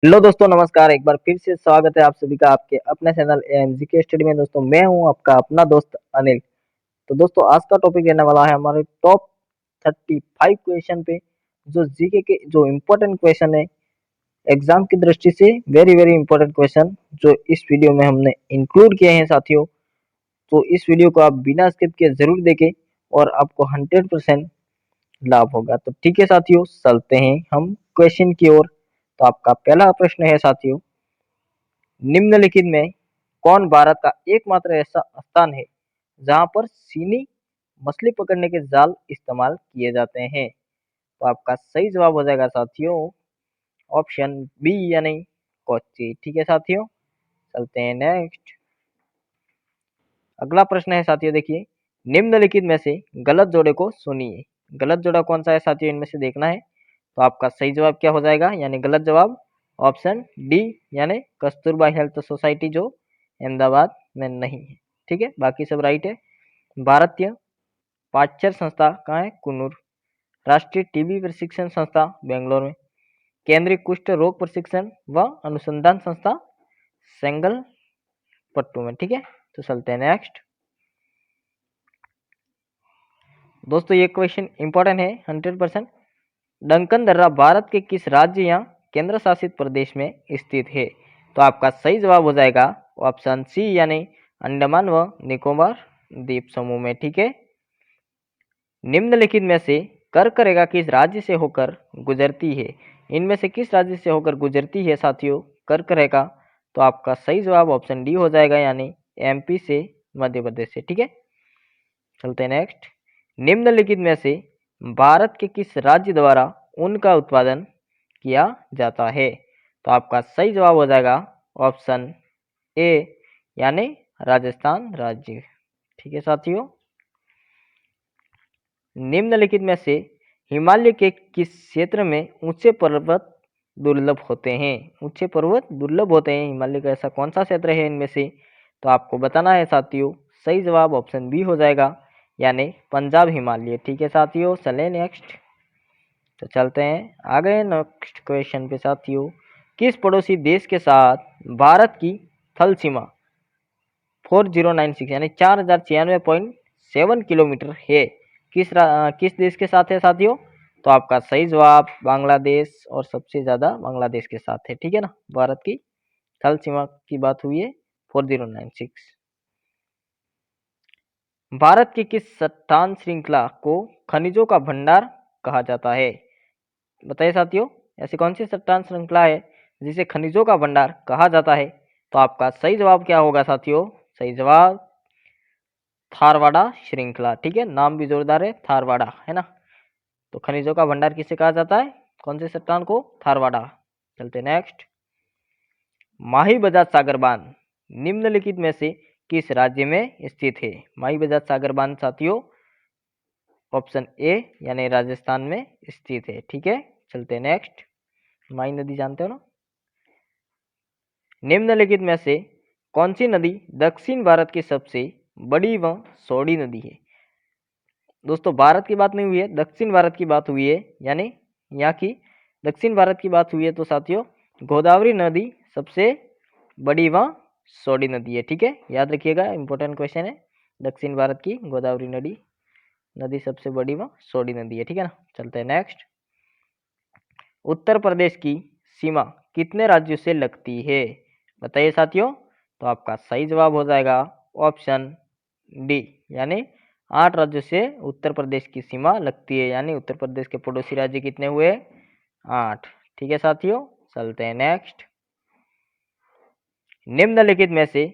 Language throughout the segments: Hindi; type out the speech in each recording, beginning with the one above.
हेलो दोस्तों, नमस्कार। एक बार फिर से स्वागत है आप सभी का आपके अपने चैनल एएमजी के स्टडी में। दोस्तों, मैं हूं आपका अपना दोस्त अनिल। तो दोस्तों, आज का टॉपिक रहने वाला है हमारे टॉप 35 क्वेश्चन पे, जो जीके के जो इम्पोर्टेंट क्वेश्चन है एग्जाम की दृष्टि से, वेरी वेरी इंपॉर्टेंट क्वेश्चन जो इस वीडियो में हमने इंक्लूड किए हैं साथियों। तो इस वीडियो को आप बिना स्किप किए जरूर देखें और आपको 100% लाभ होगा। तो ठीक है साथियों, चलते हैं हम क्वेश्चन की ओर। तो आपका पहला प्रश्न है साथियों, निम्नलिखित में कौन भारत का एकमात्र ऐसा स्थान है जहां पर चीनी मछली पकड़ने के जाल इस्तेमाल किए जाते हैं? तो आपका सही जवाब हो जाएगा साथियों ऑप्शन बी यानी कोच्चि। ठीक है साथियों, चलते हैं नेक्स्ट। अगला प्रश्न है साथियों, देखिए, निम्नलिखित में से गलत जोड़े को सुनिए। गलत जोड़ा कौन सा है साथियों, इनमें से देखना है। तो आपका सही जवाब क्या हो जाएगा, यानी गलत जवाब ऑप्शन डी, यानी कस्तूरबा हेल्थ सोसाइटी, जो अहमदाबाद में नहीं है। ठीक है, बाकी सब राइट है। भारतीय पाचर संस्था कहाँ है, कुन्नूर। राष्ट्रीय टीबी प्रशिक्षण संस्था बेंगलोर में। केंद्रीय कुष्ठ रोग प्रशिक्षण व अनुसंधान संस्था सेंगल पट्टू में। ठीक है, तो चलते हैं नेक्स्ट। दोस्तों, ये क्वेश्चन इंपॉर्टेंट है 100%। डंकन दर्रा भारत के किस राज्य या केंद्र शासित प्रदेश में स्थित है? तो आपका सही जवाब हो जाएगा ऑप्शन सी, यानी अंडमान व निकोबार द्वीप समूह में। ठीक है, निम्नलिखित में से कर्क रेखा किस राज्य से होकर गुजरती है? इनमें से किस राज्य से होकर गुजरती है साथियों कर्क रेखा? तो आपका सही जवाब ऑप्शन डी हो जाएगा, यानी एमपी से, मध्य प्रदेश से। ठीक है, चलते हैं नेक्स्ट। निम्नलिखित में से भारत के किस राज्य द्वारा ऊन का उत्पादन किया जाता है? तो आपका सही जवाब हो जाएगा ऑप्शन ए, यानी राजस्थान राज्य। ठीक है साथियों, निम्नलिखित में से हिमालय के किस क्षेत्र में ऊंचे पर्वत दुर्लभ होते हैं? ऊंचे पर्वत दुर्लभ होते हैं हिमालय का, ऐसा कौन सा क्षेत्र है इनमें से? तो आपको बताना है साथियों। सही जवाब ऑप्शन बी हो जाएगा, यानी पंजाब हिमालय। ठीक है साथियों, चले नेक्स्ट। तो चलते हैं आगे नेक्स्ट क्वेश्चन पे साथियों। किस पड़ोसी देश के साथ भारत की थल सीमा 4096 यानी 4096.7 किलोमीटर है? किस देश के साथ है साथियों? तो आपका सही जवाब बांग्लादेश, और सबसे ज्यादा बांग्लादेश के साथ है। ठीक है ना, भारत की थल सीमा की बात हुई है 4096। भारत की किस चट्टान श्रृंखला को खनिजों का भंडार कहा जाता है? बताइए साथियों, ऐसी कौन सी चट्टान श्रृंखला है जिसे खनिजों का भंडार कहा जाता है? तो आपका सही जवाब क्या होगा साथियों? सही जवाब थारवाड़ा श्रृंखला। ठीक है, नाम भी जोरदार है, थारवाड़ा, है ना। तो खनिजों का भंडार किसे कहा जाता है, कौन से चट्टान को? थारवाड़ा। चलते नेक्स्ट। माही बजाज सागर बांध निम्नलिखित में से किस राज्य में स्थित है? माही बजाज सागर बांध साथियों ऑप्शन ए, यानी राजस्थान में स्थित है। ठीक है, चलते नेक्स्ट। माही नदी जानते हो ना। निम्नलिखित में से कौन सी नदी दक्षिण भारत की सबसे बड़ी व चौड़ी नदी है? दोस्तों, भारत की बात नहीं हुई है, दक्षिण भारत की बात हुई है, यानी यहाँ की दक्षिण भारत की बात हुई है। तो साथियों, गोदावरी नदी सबसे बड़ी व चौड़ी नदी है। ठीक है, याद रखिएगा, इंपॉर्टेंट क्वेश्चन है। दक्षिण भारत की गोदावरी नदी नदी सबसे बड़ी व चौड़ी नदी है। ठीक है ना, चलते हैं नेक्स्ट। उत्तर प्रदेश की सीमा कितने राज्यों से लगती है? बताइए साथियों। तो आपका सही जवाब हो जाएगा ऑप्शन डी, यानी 8 राज्यों से उत्तर प्रदेश की सीमा लगती है, यानी उत्तर प्रदेश के पड़ोसी राज्य कितने हुए? 8। ठीक है साथियों, चलते हैं नेक्स्ट। निम्नलिखित में से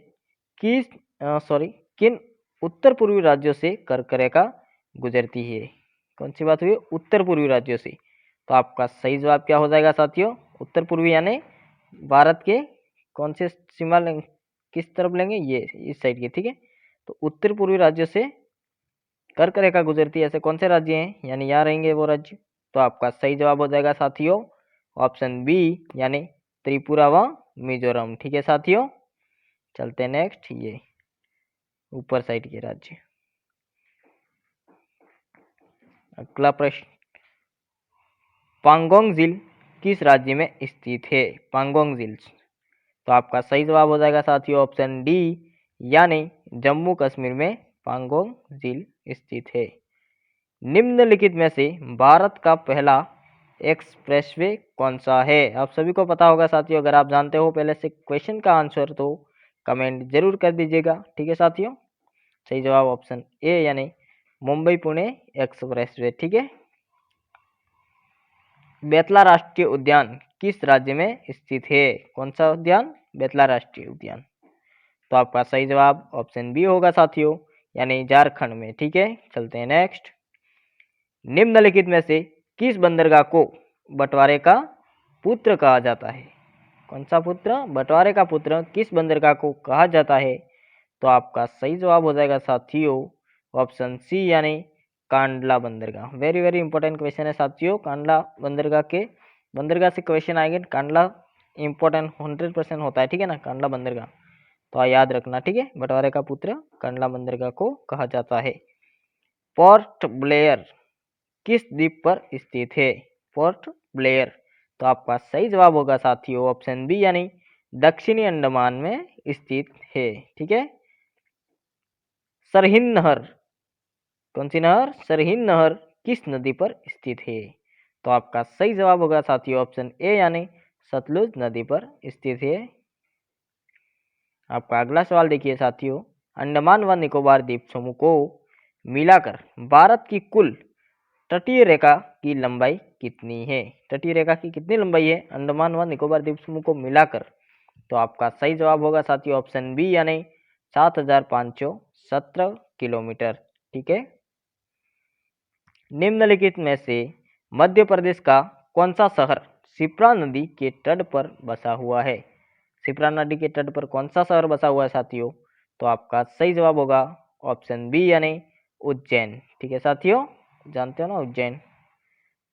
किस किन उत्तर पूर्वी राज्यों से कर्क रेखा गुजरती है? कौन सी बात हुई? उत्तर पूर्वी राज्यों से। तो आपका सही जवाब क्या हो जाएगा साथियों? उत्तर पूर्वी यानी भारत के कौन से सीमा किस तरफ लेंगे, ये इस साइड की। ठीक है, तो उत्तर पूर्वी राज्यों से कर्क रेखा गुजरती है, ऐसे कौन से राज्य हैं, यानी यहाँ रहेंगे वो राज्य। तो आपका सही जवाब हो जाएगा साथियों ऑप्शन बी, यानी त्रिपुरा व मिजोरम। ठीक है साथियों, चलते हैं नेक्स्ट। ये ऊपर साइड के राज्य। अगला प्रश्न, पांगोंग झील किस राज्य में स्थित है? पांगोंग झील। तो आपका सही जवाब हो जाएगा साथियों ऑप्शन डी, यानी जम्मू कश्मीर में पांगोंग झील स्थित है। निम्नलिखित में से भारत का पहला एक्सप्रेसवे कौन सा है? आप सभी को पता होगा साथियों, अगर आप जानते हो पहले से क्वेश्चन का आंसर तो कमेंट जरूर कर दीजिएगा। ठीक है साथियों, सही जवाब ऑप्शन ए, यानी मुंबई पुणे एक्सप्रेसवे। ठीक है। बेतला राष्ट्रीय उद्यान किस राज्य में स्थित है? कौन सा उद्यान? बेतला राष्ट्रीय उद्यान। तो आपका सही जवाब ऑप्शन बी होगा साथियों, यानी झारखंड में। ठीक है, चलते हैं नेक्स्ट। निम्नलिखित में से किस बंदरगाह को बंटवारे का पुत्र कहा जाता है? कौन सा पुत्र? बंटवारे का पुत्र किस बंदरगाह को कहा जाता है? तो आपका सही जवाब हो जाएगा साथियों ऑप्शन सी, यानी कांडला बंदरगाह। वेरी वेरी इंपॉर्टेंट क्वेश्चन है साथियों। कांडला बंदरगाह से क्वेश्चन आएंगे। कांडला इंपॉर्टेंट 100% होता है। ठीक है ना, कांडला बंदरगाह तो याद रखना। ठीक है, बंटवारे का पुत्र कांडला बंदरगाह को कहा जाता है। पोर्ट ब्लेयर किस द्वीप पर स्थित है? Port Blair. तो आपका सही जवाब होगा साथियों ऑप्शन बी, यानी दक्षिणी अंडमान में स्थित है। ठीक है। सरहिंद नहर, कौन सी नहर? सरहिंद नहर किस नदी पर स्थित है? तो आपका सही जवाब होगा साथियों ऑप्शन ए, यानी सतलुज नदी पर स्थित है। आपका अगला सवाल देखिए साथियों, अंडमान व निकोबार द्वीप समूह को मिलाकर भारत की कुल तटीय रेखा की लंबाई कितनी है? तटीय रेखा की कितनी लंबाई है अंडमान व निकोबार द्वीप समूह को मिलाकर? तो आपका सही जवाब होगा साथियों ऑप्शन बी, यानी 7517 किलोमीटर। ठीक है। निम्नलिखित में से मध्य प्रदेश का कौन सा शहर शिप्रा नदी के तट पर बसा हुआ है? शिप्रा नदी के तट पर कौन सा शहर बसा हुआ है साथियों? तो आपका सही जवाब होगा ऑप्शन बी, यानी उज्जैन। ठीक है साथियों, जानते हो ना उज्जैन,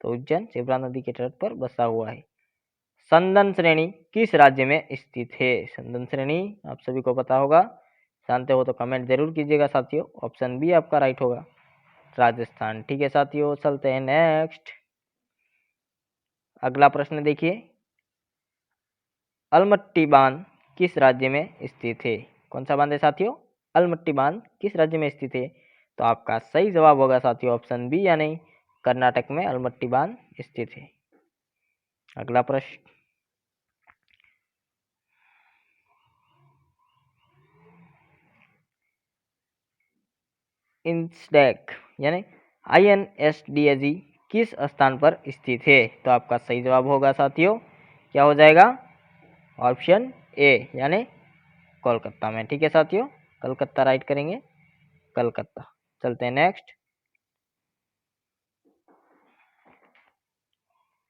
तो उज्जैन शिप्रा नदी के तट पर बसा हुआ है। संदन श्रेणी किस राज्य में स्थित है? संदन श्रेणी आप सभी को पता होगा, जानते हो तो कमेंट जरूर कीजिएगा साथियों। ऑप्शन बी आपका राइट होगा, राजस्थान। ठीक है साथियों, चलते हैं नेक्स्ट। अगला प्रश्न देखिए, अलमट्टी बांध किस राज्य में स्थित है? कौन सा बांध है साथियों? अलमट्टी बांध किस राज्य में स्थित है? तो आपका सही जवाब होगा साथियों ऑप्शन बी, यानी कर्नाटक में अलमट्टी बांध स्थित है। अगला प्रश्न, इंस्टैक यानी INSDAG किस स्थान पर स्थित है? तो आपका सही जवाब होगा साथियों, क्या हो जाएगा? ऑप्शन ए, यानी कोलकाता में। ठीक है साथियों, कलकत्ता राइट करेंगे, कलकत्ता। चलते हैं नेक्स्ट।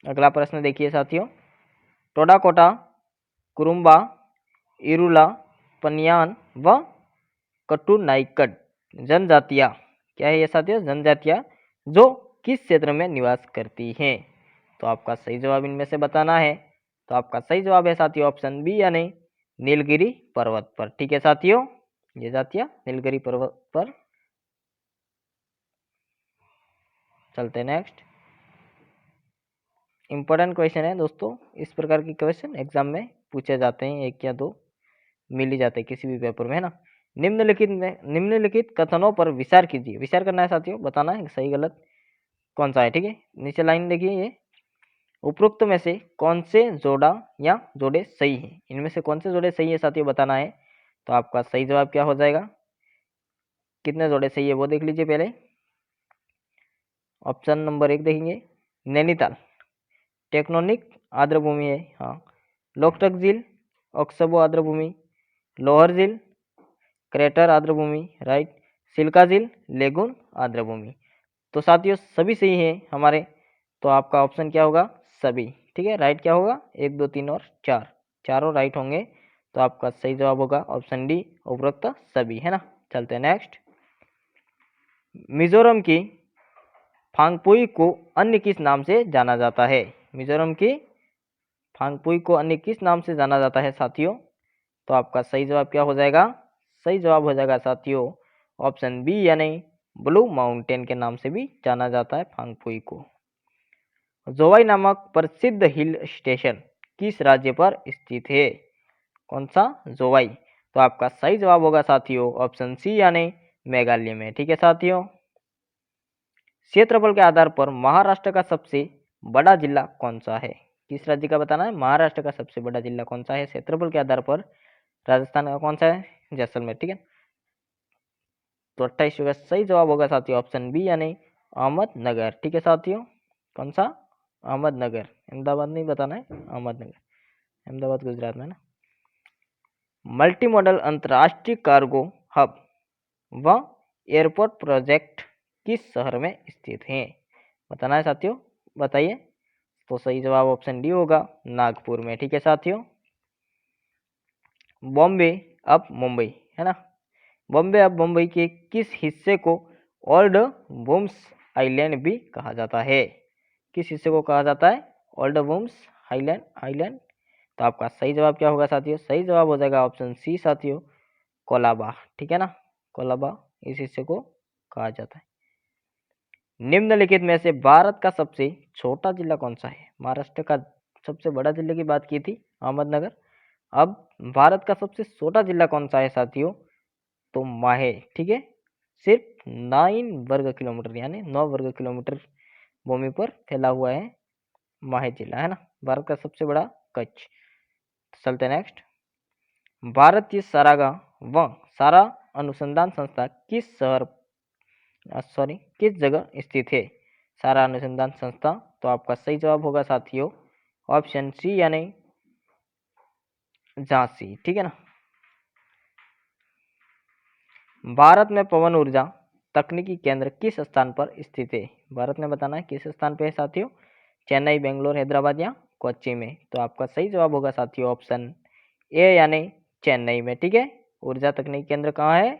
अगला प्रश्न देखिए साथियों, टोडाकोटा, कुरुम्बा, इरुला, पनियान व कटुनाइकड जनजातियां क्या है ये साथियों? जनजातियां जो किस क्षेत्र में निवास करती हैं? तो आपका सही जवाब इनमें से बताना है। तो आपका सही जवाब है साथियों ऑप्शन बी, यानी नीलगिरी पर्वत पर। ठीक है साथियों, ये जातियां नीलगिरी पर्वत पर। चलते नेक्स्ट। इंपॉर्टेंट क्वेश्चन है दोस्तों, इस प्रकार के क्वेश्चन एग्जाम में पूछे जाते हैं, एक या दो मिल ही जाते हैं किसी भी पेपर में, है ना। निम्नलिखित कथनों पर विचार कीजिए। विचार करना है साथियों, बताना है सही गलत कौन सा है। ठीक है, नीचे लाइन देखिए, ये उपरोक्त में से कौन से जोड़ा या जोड़े सही है? इनमें से कौन से जोड़े सही है साथियों, बताना है। तो आपका सही जवाब क्या हो जाएगा? कितने जोड़े सही है वो देख लीजिए पहले। ऑप्शन नंबर 1 देखेंगे, नैनीताल टेक्टोनिक आर्द्रभूमि है, हाँ। लोकटक झील ऑक्सबो आर्द्रभूमि, लोअर झील क्रेटर आर्द्रभूमि, राइट। सिल्का झील लेगुन आर्द्रभूमि। तो साथियों सभी सही है हमारे, तो आपका ऑप्शन क्या होगा? सभी। ठीक है, राइट क्या होगा? 1 2 3 और 4, चारों राइट होंगे। तो आपका सही जवाब होगा ऑप्शन डी, उपरोक्त सभी, है ना। चलते हैं नेक्स्ट। मिजोरम की फांगपुई को अन्य किस नाम से जाना जाता है? मिजोरम की फांगपुई को अन्य किस नाम से जाना जाता है साथियों? तो आपका सही जवाब क्या हो जाएगा? सही जवाब हो जाएगा साथियों ऑप्शन बी, यानी ब्लू माउंटेन के नाम से भी जाना जाता है फांगपुई को। जोवाई नामक प्रसिद्ध हिल स्टेशन किस राज्य पर स्थित है? कौन सा? जोवाई। तो आपका सही जवाब होगा साथियों ऑप्शन सी यानी मेघालय में। ठीक है साथियों। क्षेत्रफल के आधार पर महाराष्ट्र का सबसे बड़ा जिला कौन सा है? किस राज्य का बताना है? महाराष्ट्र का सबसे बड़ा जिला कौन सा है क्षेत्रफल के आधार पर? राजस्थान का कौन सा है? जैसलमेर। ठीक है। तो 28 का सही जवाब होगा साथियों ऑप्शन बी यानी अहमदनगर। ठीक है साथियों। कौन सा? अहमदनगर। अहमदाबाद नहीं बताना है, अहमदनगर। अहमदाबाद गुजरात में ना। मल्टी मॉडल अंतर्राष्ट्रीय कार्गो हब व एयरपोर्ट प्रोजेक्ट किस शहर में स्थित है? बताना है साथियों, बताइए। तो सही जवाब ऑप्शन डी होगा नागपुर में। ठीक है साथियों। बॉम्बे अब मुंबई है ना। बॉम्बे अब मुंबई के किस हिस्से को ओल्ड वुम्स आइलैंड भी कहा जाता है? किस हिस्से को कहा जाता है? Old Woman's Island Island. तो आपका सही जवाब क्या होगा साथियों? सही जवाब हो जाएगा ऑप्शन सी साथियों कोलाबा। ठीक है ना, कोलाबा इस हिस्से को कहा जाता है। निम्नलिखित में से भारत का सबसे छोटा जिला कौन सा है? महाराष्ट्र का सबसे बड़ा जिले की बात की थी अहमदनगर। अब भारत का सबसे छोटा जिला कौन सा है साथियों? तो माहे। ठीक है। सिर्फ 9 वर्ग किलोमीटर यानी 9 वर्ग किलोमीटर भूमि पर फैला हुआ है माहे जिला है ना, भारत का सबसे बड़ा कच्छ। चलते नेक्स्ट। भारतीय सरागा व सारा अनुसंधान संस्था किस शहर किस जगह स्थित है? सारा अनुसंधान संस्था। तो आपका सही जवाब होगा साथियों ऑप्शन सी यानी झांसी। ठीक है ना। भारत में पवन ऊर्जा तकनीकी केंद्र किस स्थान पर स्थित है? भारत में बताना है किस स्थान पे है साथियों? चेन्नई, बेंगलोर, हैदराबाद या कोच्चि में। तो आपका सही जवाब होगा साथियों ऑप्शन ए यानी चेन्नई में। ठीक है। ऊर्जा तकनीकी केंद्र कहाँ है?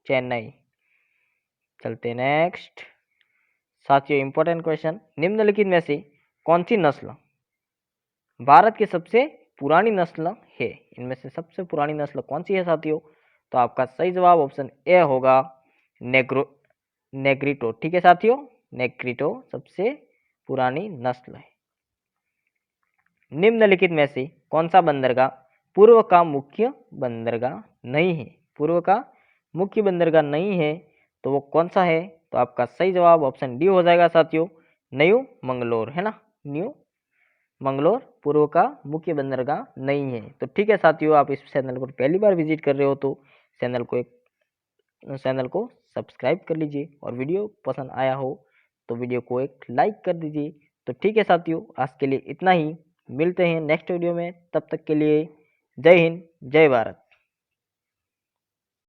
चेन्नई। चलते नेक्स्ट साथियों, इंपॉर्टेंट क्वेश्चन। निम्नलिखित में से कौन सी नस्ल भारत की सबसे पुरानी नस्ल है? इनमें से सबसे पुरानी नस्ल कौन सी है साथियों? तो आपका सही जवाब ऑप्शन ए होगा नेग्रिटो। ठीक है साथियों, नेग्रिटो सबसे पुरानी नस्ल है। निम्नलिखित में से कौन सा बंदरगाह पूर्व का मुख्य बंदरगाह नहीं है? पूर्व का मुख्य बंदरगाह नहीं है तो वो कौन सा है? तो आपका सही जवाब ऑप्शन डी हो जाएगा साथियों न्यू मंगलोर है ना। न्यू मंगलोर पूर्व का मुख्य बंदरगाह नहीं है। तो ठीक है साथियों, आप इस चैनल पर पहली बार विजिट कर रहे हो तो चैनल को सब्सक्राइब कर लीजिए और वीडियो पसंद आया हो तो वीडियो को एक लाइक कर दीजिए। तो ठीक है साथियों, आज के लिए इतना ही। मिलते हैं नेक्स्ट वीडियो में, तब तक के लिए जय हिंद जय भारत।